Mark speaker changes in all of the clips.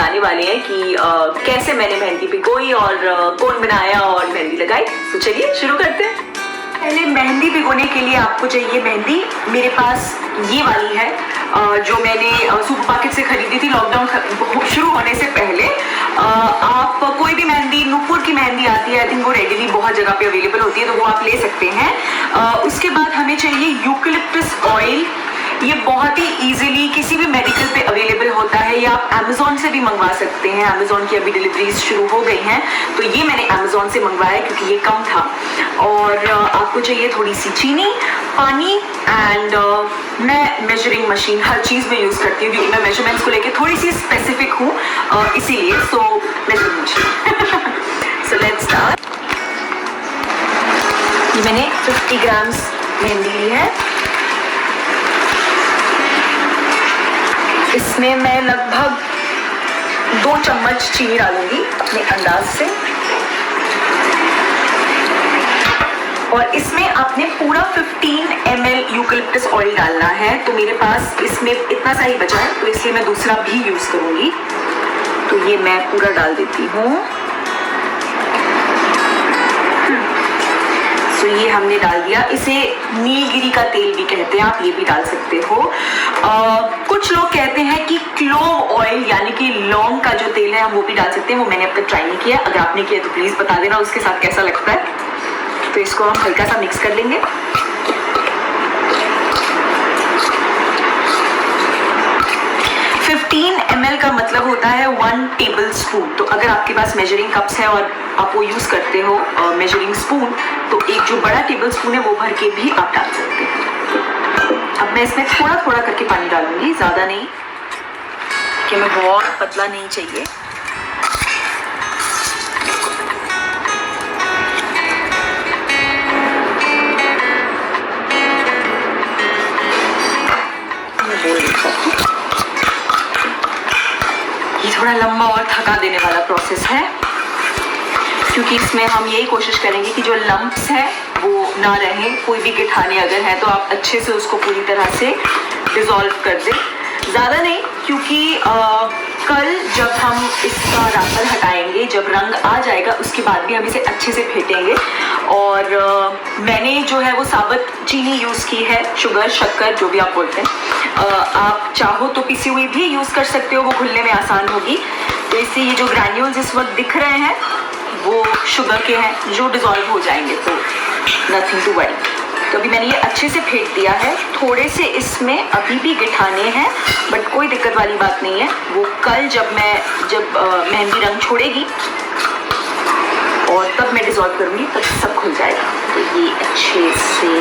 Speaker 1: बताने वाले हैं कि कैसे मैंने मेहंदी भिगोई और कौन बनाया और मेहंदी लगाई। तो चलिए शुरू करते हैं। पहले मेहंदी भिगोने के लिए आपको चाहिए मेहंदी। मेरे पास ये वाली है जो मैंने सुपर मार्केट से खरीदी थी लॉकडाउन शुरू होने से पहले। आप कोई भी मेहंदी, नूपुर की मेहंदी आती है, आई थिंक वो रेडीली बहुत जगह पे अवेलेबल होती है, तो वो आप ले सकते हैं। उसके बाद हमें चाहिए यूकलिप्टस ऑयल। ये बहुत ही इजीली किसी भी मेडिकल पे अवेलेबल होता है या आप अमेजोन से भी मंगवा सकते हैं। अमेजोन की अभी डिलीवरीज शुरू हो गई हैं, तो ये मैंने अमेजोन से मंगवाया क्योंकि ये कम था। और आपको चाहिए थोड़ी सी चीनी, पानी एंड मैं मेजरिंग मशीन हर चीज़ में यूज़ करती हूँ क्योंकि मैं मेजरमेंट्स को लेके थोड़ी सी स्पेसिफिक हूँ, इसीलिए so measuring machine. So let's start. ये मैंने 50 ग्राम्स मेहंदी ली है। इसमें मैं लगभग 2 चम्मच चीनी डालूंगी अपने अंदाज से, और इसमें आपने पूरा 15 ml यूकलिप्टस ऑयल डालना है। तो मेरे पास इसमें इतना सा ही बचा है, तो इसलिए मैं दूसरा भी यूज करूंगी। तो ये मैं पूरा डाल देती हूँ। तो ये हमने डाल दिया। इसे नीलगिरी का तेल भी कहते हैं, आप ये भी डाल सकते हो। कुछ लोग कहते हैं कि क्लोव ऑयल यानी कि लौंग का जो तेल है हम वो भी डाल सकते हैं। वो मैंने अब तक ट्राई नहीं किया, अगर आपने किया तो प्लीज बता देना उसके साथ कैसा लगता है। तो इसको हम हल्का सा मिक्स कर लेंगे। ml का मतलब होता है 1 टेबल स्पून। तो अगर आपके पास मेजरिंग कप्स है और आप वो यूज करते हो मेजरिंग स्पून, तो एक जो बड़ा टेबल स्पून है वो भर के भी आप डाल सकते हैं। अब मैं इसमें थोड़ा थोड़ा करके पानी डालूंगी, ज्यादा नहीं, कि मैं बहुत पतला नहीं चाहिए। थोड़ा लंबा और थका देने वाला प्रोसेस है क्योंकि इसमें हम यही कोशिश करेंगे कि जो लंप्स है वो ना रहे। कोई भी गिठाने अगर है तो आप अच्छे से उसको पूरी तरह से डिसॉल्व कर दें, ज़्यादा नहीं, क्योंकि कल जब हम इसका राफल हटाएंगे, जब रंग आ जाएगा उसके बाद भी हम इसे अच्छे से फेंटेंगे। और मैंने जो है वो साबुत चीनी यूज़ की है, शुगर, शक्कर, जो भी आप बोलते हैं। आप चाहो तो पिसी हुई भी यूज़ कर सकते हो, वो घुलने में आसान होगी। तो इससे ये जो ग्रैन्यूल्स इस वक्त दिख रहे हैं वो शुगर के हैं जो डिज़ोल्व हो जाएंगे, तो नथिंग टू वरी। तो अभी मैंने ये अच्छे से फेंट दिया है। थोड़े से इसमें अभी भी गिठाने हैं, बट कोई दिक्कत वाली बात नहीं है। वो कल जब मेहंदी रंग छोड़ेगी और तब मैं डिसॉल्व करूँगी, तब सब खुल जाएगा। तो ये अच्छे से,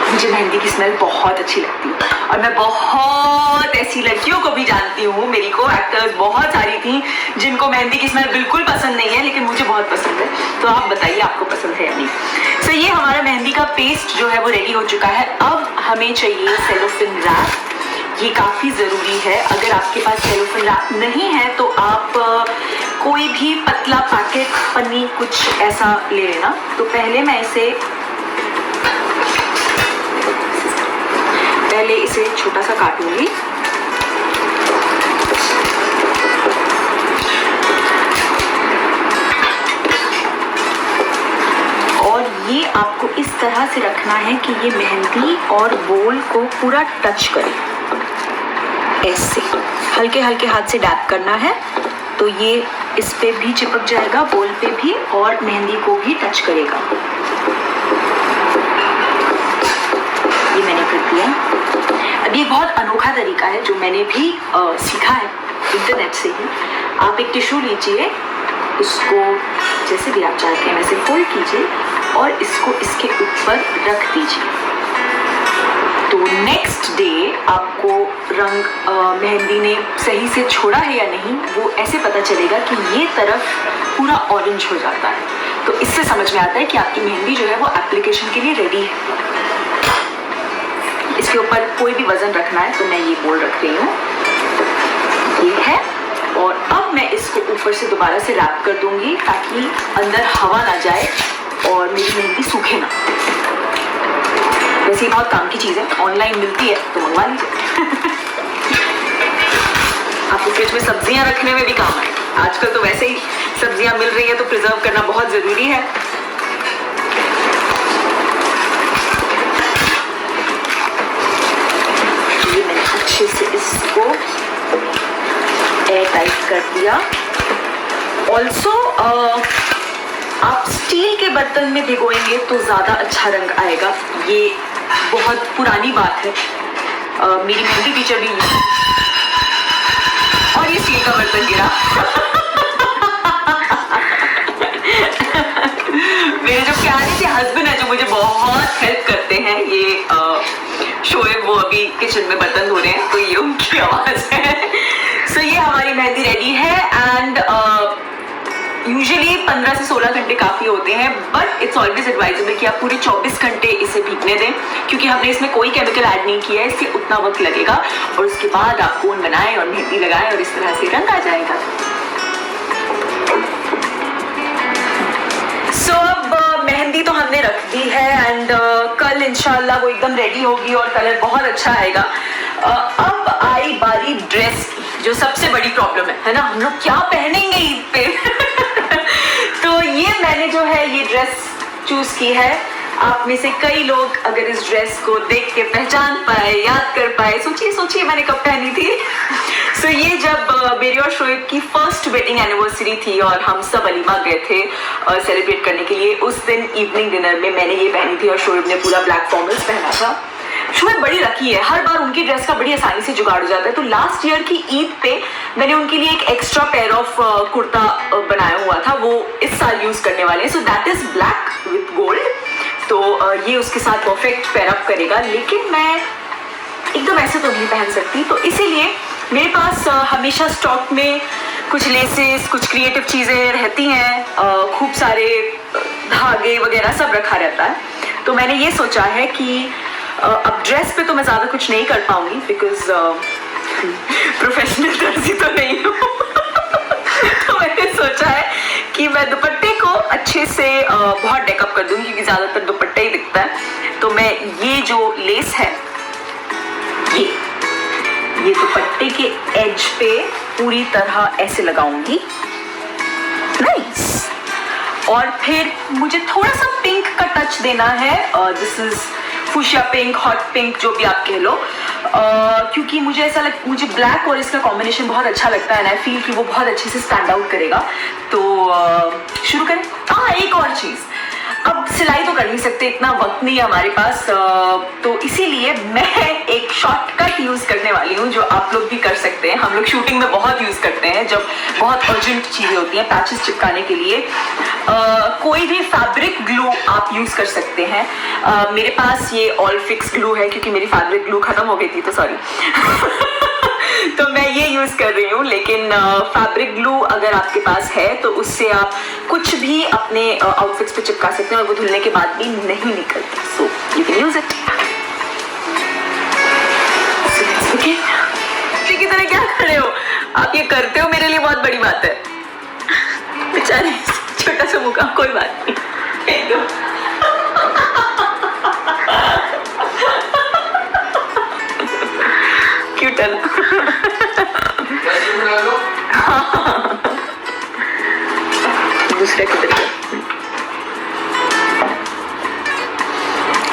Speaker 1: मुझे मेहंदी की स्मेल बहुत अच्छी लगती है और मैं बहुत ऐसी लड़कियों को भी जानती हूँ, मेरी को एक्टर्स बहुत सारी थी जिनको मेहंदी की स्मेल बिल्कुल पसंद नहीं है, लेकिन मुझे बहुत पसंद है। तो आप बताइए आपको पसंद है या नहीं। सो ये हमारा मेहंदी का पेस्ट जो है वो रेडी हो चुका है। अब हमें चाहिए सेलोफेन रैप। ये काफ़ी ज़रूरी है। अगर आपके पास सेलोफेन रैप नहीं है तो आप कोई भी पतला पैकेट, पन्नी, कुछ ऐसा ले लेना। तो पहले मैं इसे छोटा सा काटूंगी। और ये आपको इस तरह से रखना है कि ये मेहंदी और बोल को पूरा टच करे। ऐसे हल्के हल्के हाथ से डैप करना है, तो ये इस पे भी चिपक जाएगा, बोल पे भी, और मेहंदी को भी टच करेगा। ये मैंने कर दिया। अब ये बहुत अनोखा तरीका है जो मैंने भी सीखा है इंटरनेट से ही। आप एक टिश्यू लीजिए, उसको जैसे भी आप चाहते हैं वैसे फोल्ड कीजिए और इसको इसके ऊपर रख दीजिए। तो नेक्स्ट डे आपको रंग मेहंदी ने सही से छोड़ा है या नहीं, वो ऐसे पता चलेगा कि ये तरफ पूरा ऑरेंज हो जाता है। तो इससे समझ में आता है कि आपकी मेहंदी जो है वो एप्लीकेशन के लिए रेडी है। इसके ऊपर कोई भी वजन रखना है तो मैं ये बोल रख रही हूँ, ये है। और अब मैं इसको ऊपर से दोबारा से रैप कर दूंगी ताकि अंदर हवा ना जाए और मेरी मेहंदी सूखे ना। वैसे बहुत काम की चीज़ है, ऑनलाइन मिलती है तो मंगवा लीजिए। आपको फ्रिज में सब्जियां रखने में भी काम आए। आजकल तो वैसे ही सब्जियां मिल रही है तो प्रिजर्व करना बहुत जरूरी है। ये मैंने अच्छे से इसको एयर टाइट कर दिया। ऑल्सो आप स्टील के बर्तन में भिगोएंगे तो ज्यादा अच्छा रंग आएगा। ये बहुत पुरानी बात है, मेरी मेहंदी टीचर भी और ये स्टील का बर्तन गिरा। मेरे जो प्यारे से हस्बैंड है जो मुझे बहुत हेल्प करते हैं, ये शोएब वो अभी किचन में बर्तन धो रहे हैं तो ये उनकी आवाज है। सो ये हमारी मेहंदी रेडी है एंड यूजुअली 15 से 16 घंटे काफ़ी होते हैं, बट इट्स ऑलवेज एडवाइजेबल कि आप पूरे 24 घंटे इसे भीगने दें, क्योंकि हमने इसमें कोई केमिकल ऐड नहीं किया है, इससे उतना वक्त लगेगा और उसके बाद आप कोन बनाएं और मेहंदी लगाएं और इस तरह से रंग आ जाएगा। सो अब मेहंदी तो हमने रख दी है एंड कल इंशाल्लाह वो एकदम रेडी होगी और कलर बहुत अच्छा आएगा। अब आई बारी ड्रेस की, जो सबसे बड़ी प्रॉब्लम है ना, हम लोग क्या पहनेंगे ईद पे। तो ये मैंने जो है ये ड्रेस चूज की है। आप में से कई लोग अगर इस ड्रेस को देख के पहचान पाए, याद कर पाए, सोचिए मैंने कब पहनी थी। सो ये जब मेरी और शोएब की फर्स्ट वेडिंग एनिवर्सरी थी और हम सब अलीमा गए थे सेलिब्रेट करने के लिए, उस दिन इवनिंग डिनर में मैंने ये पहनी थी और शोएब ने पूरा ब्लैक फॉर्मल्स पहना था। शोएब बड़ी लकी है, हर बार उनकी ड्रेस का बड़ी आसानी से जुगाड़ हो जाता है। तो लास्ट ईयर की ईद पे मैंने उनके लिए एक एक्स्ट्रा पेयर ऑफ कुर्ता बनाया हुआ था, वो इस साल यूज करने वाले हैं। So that is black with gold, तो ये उसके साथ परफेक्ट पेयर अप करेगा। लेकिन मैं एकदम ऐसे तो नहीं पहन सकती, तो इसीलिए मेरे पास हमेशा स्टॉक में कुछ लेसेस, कुछ क्रिएटिव चीज़ें रहती हैं, खूब सारे धागे वगैरह सब रखा रहता है। तो मैंने ये सोचा है कि अब ड्रेस पे तो मैं ज़्यादा कुछ नहीं कर पाऊंगी, बिकॉज प्रोफेशनल दर्जी तो नहीं हूँ। तो मैंने सोचा है कि मैं दुपट्टे को अच्छे से बहुत डेकअप कर दूंगी, क्योंकि ज़्यादातर दुपट्टा ही दिखता है। तो मैं ये जो लेस है ये दुपट्टे के एज पे पूरी तरह ऐसे लगाऊंगी, नाइस। और फिर मुझे थोड़ा सा पिंक का टच देना है, this is fuchsia pink, hot pink, जो भी आप कह लो, क्योंकि मुझे मुझे ब्लैक और इसका कॉम्बिनेशन बहुत अच्छा लगता है एंड आई फील कि वो बहुत अच्छे से स्टैंड आउट करेगा। तो शुरू करें। हाँ, एक और चीज़, अब सिलाई तो कर नहीं सकते, इतना वक्त नहीं है हमारे पास, तो इसीलिए मैं एक शॉर्टकट यूज़ करने वाली हूँ जो आप लोग भी कर सकते हैं। हम लोग शूटिंग में बहुत यूज़ करते हैं जब बहुत अर्जेंट चीज़ें होती हैं पैचेस चिपकाने के लिए। कोई भी फैब्रिक ग्लू आप यूज़ कर सकते हैं। मेरे पास ये ऑल फिक्स ग्लू है, क्योंकि मेरी फैब्रिक ग्लू ख़त्म हो गई थी, तो सॉरी। तो मैं ये यूज़ कर रही हूँ, लेकिन फैब्रिक ग्लू अगर आपके पास है तो उससे आप कुछ भी अपने आउटफिट्स पे चिपका सकते हैं और वो धुलने के बाद भी नहीं निकलती। So you can use it. की तरह क्या कर रहे हो आप? ये करते हो मेरे लिए बहुत बड़ी बात है। बेचारे छोटा सा मुका, कोई बात नहीं, एकदम क्यूट है ना। दूसरे की तरह।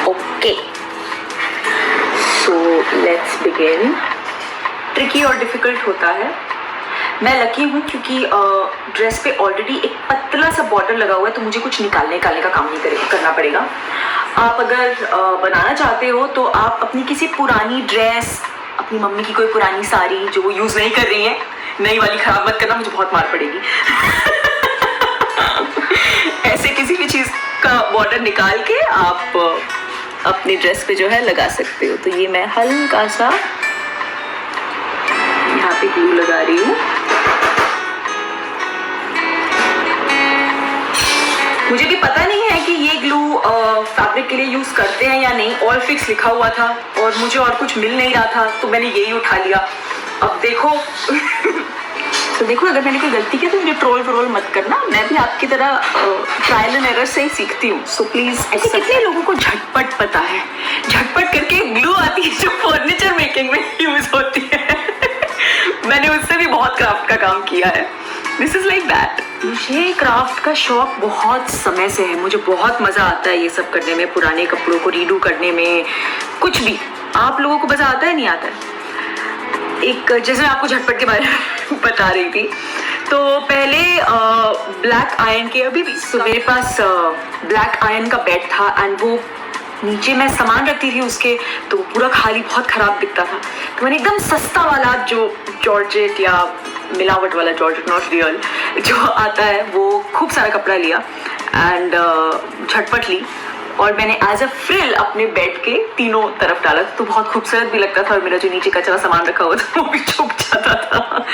Speaker 1: Okay, so let's begin. Tricky और डिफिकल्ट होता है। मैं लकी हूँ क्योंकि ड्रेस पे ऑलरेडी एक पतला सा बॉर्डर लगा हुआ है, तो मुझे कुछ निकालने का काम नहीं करना पड़ेगा। आप अगर बनाना चाहते हो तो आप अपनी किसी पुरानी ड्रेस, अपनी मम्मी की कोई पुरानी साड़ी जो वो यूज़ नहीं कर रही है, नई वाली खराब मत करना, मुझे बहुत मार पड़ेगी। ऐसे किसी भी चीज़ का बॉर्डर निकाल के आप अपनी ड्रेस पे जो है लगा सकते हो। तो ये मैं हल्का सा यहाँ पे ग्लू लगा रही हूँ। मुझे भी पता नहीं है कि ये ग्लू फैब्रिक के लिए यूज करते हैं या नहीं। ऑल फिक्स लिखा हुआ था और मुझे और कुछ मिल नहीं रहा था, तो मैंने यही उठा लिया। अब देखो तो देखो, अगर मैंने कोई गलती की तो मुझे ट्रोल मत करना, मैं भी आपकी तरह ट्रायल एंड एरर से ही सीखती हूँ। So please. ऐसे कितने लोगों को झटपट पता है, झटपट करके ग्लू आती है जो फर्नीचर मेकिंग में यूज होती है। मैंने उससे भी बहुत क्राफ्ट का काम किया है. This is like that. मुझे क्राफ्ट का शौक बहुत समय से है. मुझे बहुत मज़ा आता है ये सब करने में, पुराने कपड़ों को रीडू करने में, कुछ भी. आप लोगों को मज़ा आता है नहीं आता है? एक जैसे मैं आपको झटपट के बारे में बता रही थी, तो पहले ब्लैक आयरन के अभी भी तो मेरे पास ब्लैक आयरन का बेड था एंड वो नीचे मैं सामान रखती थी उसके, तो पूरा खाली बहुत ख़राब दिखता था. तो मैंने एकदम सस्ता वाला जो जॉर्जेट या मिलावट वाला जॉर्जेट, नॉट रियल, जो आता है वो खूब सारा कपड़ा लिया एंड झटपट ली और मैंने एज अ फ्रिल अपने बेड के तीनों तरफ डाला. तो बहुत खूबसूरत भी लगता था और मेरा जो नीचे कचरा सामान रखा हुआ था वो भी छुप जाता था.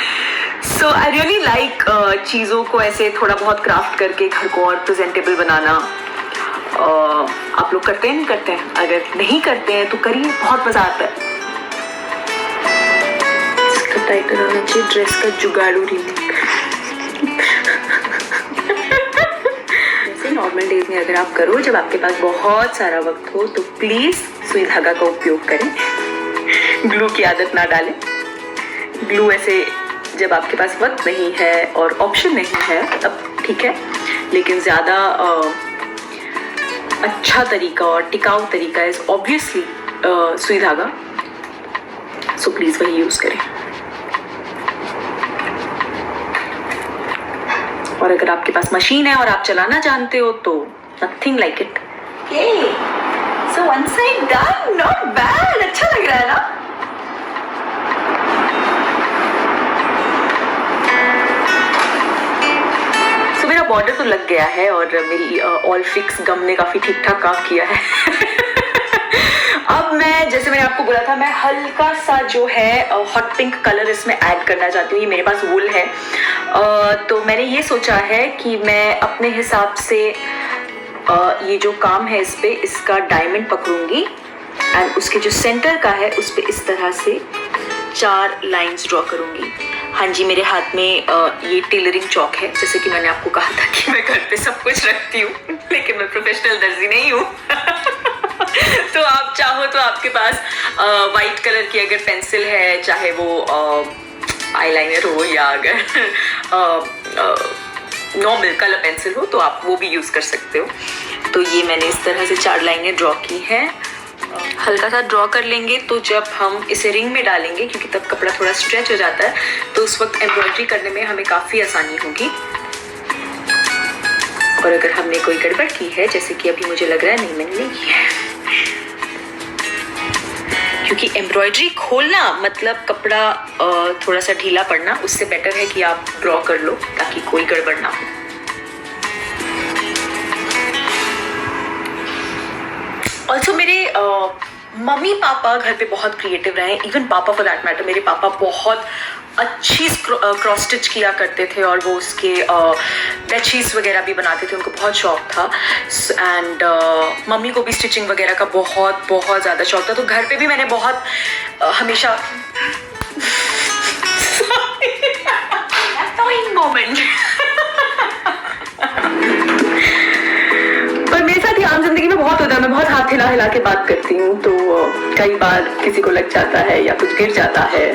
Speaker 1: सो आई रियली लाइक चीज़ों को ऐसे थोड़ा बहुत क्राफ्ट करके घर को और प्रेजेंटेबल बनाना. आप लोग करते हैं नहीं करते हैं? अगर नहीं करते हैं तो करिए, बहुत मज़ा आता है. इसका टाइटल होना चाहिए ड्रेस का जुगाड़ू रीमेक. नॉर्मल डेज में अगर आप करो, जब आपके पास बहुत सारा वक्त हो, तो प्लीज़ सुई धागा का उपयोग करें. ग्लू की आदत ना डालें. ग्लू ऐसे जब आपके पास वक्त नहीं है और ऑप्शन नहीं है तब ठीक है, लेकिन ज़्यादा अच्छा तरीका और टिकाऊ तरीका इज़ ऑब्वियसली सुई धागा. सो प्लीज़ वही यूज़ करें. और अगर आपके पास मशीन है और आप चलाना जानते हो तो nothing like it. So one side done, not bad. अच्छा लग रहा है ना? सो मेरा बॉर्डर तो लग गया है और मेरी ऑल फिक्स गम ने काफ़ी ठीक ठाक काम किया है. अब मैं, जैसे मैंने आपको बोला था, मैं हल्का सा जो है हॉट पिंक कलर इसमें ऐड करना चाहती हूँ. ये मेरे पास वूल है, तो मैंने ये सोचा है कि मैं अपने हिसाब से ये जो काम है इस पे, इसका डायमंड पकड़ूंगी एंड उसके जो सेंटर का है उस पे इस तरह से 4 लाइंस ड्रॉ करूंगी. हाँ जी, मेरे हाथ में ये टेलरिंग चौक है. जैसे कि मैंने आपको कहा था कि मैं घर पे सब कुछ रखती हूँ, लेकिन मैं प्रोफेशनल दर्जी नहीं हूँ. तो आप चाहो तो आपके पास वाइट कलर की अगर पेंसिल है, चाहे वो आईलाइनर हो या अगर नॉर्मल कलर पेंसिल हो, तो आप वो भी यूज़ कर सकते हो. तो ये मैंने इस तरह से 4 लाइनें ड्रॉ की हैं. हल्का सा ड्रॉ कर लेंगे तो जब हम इसे रिंग में डालेंगे, क्योंकि तब कपड़ा थोड़ा स्ट्रेच हो जाता है, तो उस वक्त एम्ब्रॉयडरी करने में हमें काफ़ी आसानी होगी. और अगर हमने कोई गड़बड़ की है, जैसे कि अभी मुझे लग रहा है नहीं मैंने नहीं की है, क्योंकि एम्ब्रॉयडरी खोलना मतलब कपड़ा थोड़ा सा ढीला पड़ना, उससे बेटर है कि आप ड्रॉ कर लो ताकि कोई गड़बड़ ना हो. ऑल्सो मेरे मम्मी पापा घर पे बहुत क्रिएटिव रहे, इवन पापा फॉर दैट मैटर. मेरे पापा बहुत अच्छी क्रॉस स्टिच किया करते थे और वो उसके बेडशीट्स वगैरह भी बनाते थे. उनको बहुत शौक था एंड मम्मी को भी स्टिचिंग वगैरह का बहुत बहुत ज़्यादा शौक था. तो घर पे भी मैंने बहुत हमेशा मोमेंट पर मेरे साथ ये आम जिंदगी में बहुत होता है. मैं बहुत हाथ हिला हिला के बात करती हूँ, तो कई बार किसी को लग जाता है या कुछ गिर जाता है.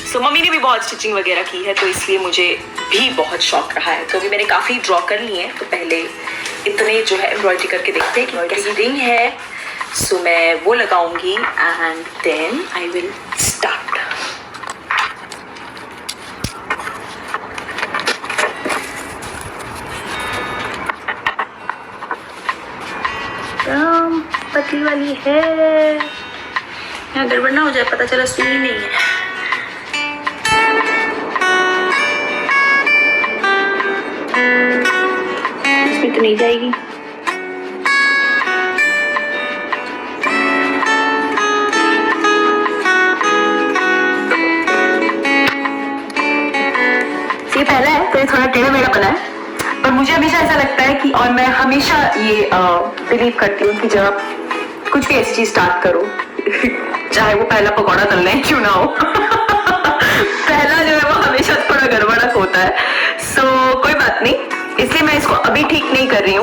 Speaker 1: सो मम्मी ने भी बहुत स्टिचिंग वगैरह की है, तो इसलिए मुझे भी बहुत शौक रहा है. तो अभी मैंने काफ़ी ड्रॉ कर लिए हैं, तो पहले इतने जो है एम्ब्रॉयडरी करके देखते हैं कि कैसी रिंग है. सो मैं वो लगाऊंगी and then I will start. पतली वाली है, यहाँ गड़बड़ ना हो जाए, पता चला सुई नहीं है. इसमें तो नहीं जाएगी. ये पहला है तो ये थोड़ा टेढ़ा मेढ़ा बना है, पर मुझे हमेशा ऐसा लगता है कि, और मैं हमेशा ये बिलीव करती हूँ कि जब आप कुछ भी ऐसी चीज स्टार्ट करो, चाहे वो पहला पकौड़ा तलना है क्यों ना हो, पहला जो है वो हमेशा थोड़ा गड़बड़ा होता है. सो कोई बात नहीं, इसलिए मैं इसको अभी ठीक नहीं कर रही हूँ.